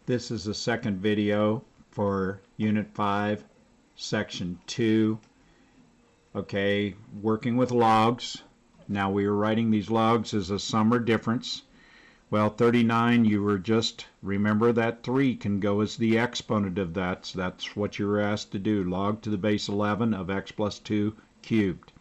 This is the second video for Unit 5, Section 2. Okay, working with logs. Now we are writing these logs as a sum or difference. Well, 39, you were just, remember that 3 can go as the exponent of that. So that's what you were asked to do, log to the base 11 of x plus 2 cubed.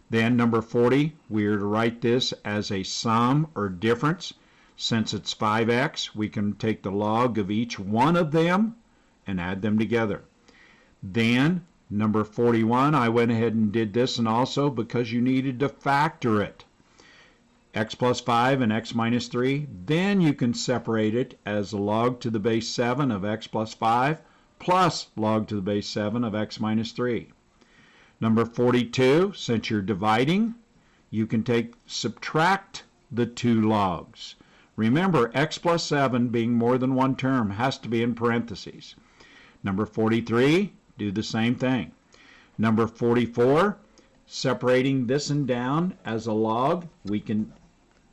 Then number 40, we are to write this as a sum or difference. Since it's 5x, we can take the log of each one of them and add them together. Then, number 41, I went ahead and did this, and also because you needed to factor it. X plus 5 and x minus 3. Then you can separate it as a log to the base 7 of x plus 5 plus log to the base 7 of x minus 3. Number 42, since you're dividing, you can subtract the two logs. Remember, x plus 7 being more than one term has to be in parentheses. Number 43, do the same thing. Number 44, separating this and down as a log, we can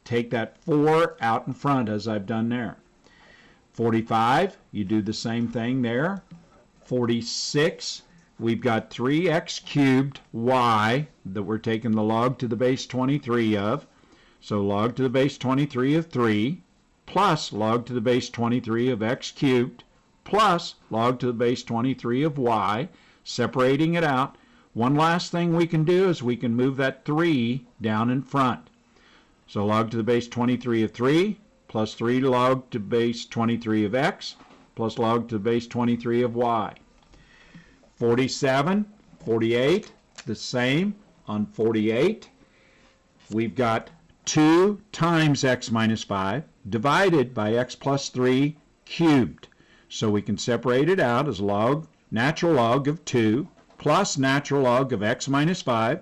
take that 4 out in front as I've done there. 45, you do the same thing there. 46, we've got 3x cubed y that we're taking the log to the base 23 of. So log to the base 23 of 3 plus log to the base 23 of x cubed plus log to the base 23 of y, separating it out. One last thing we can do is we can move that 3 down in front. So log to the base 23 of 3 plus 3 log to base 23 of x plus log to the base 23 of y. 47, 48, the same on 48. We've got 2 times x minus 5 divided by x plus 3 cubed. So we can separate it out as natural log of 2 plus natural log of x minus 5,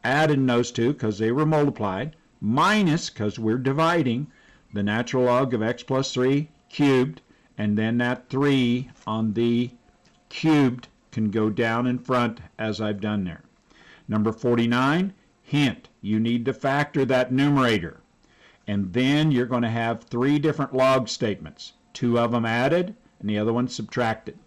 add in those two because they were multiplied, minus, because we're dividing, the natural log of x plus 3 cubed, and then that 3 on the cubed can go down in front as I've done there. Number 49, hint, you need to factor that numerator. And then you're going to have 3 different log statements. 2 of them added and the other one subtracted.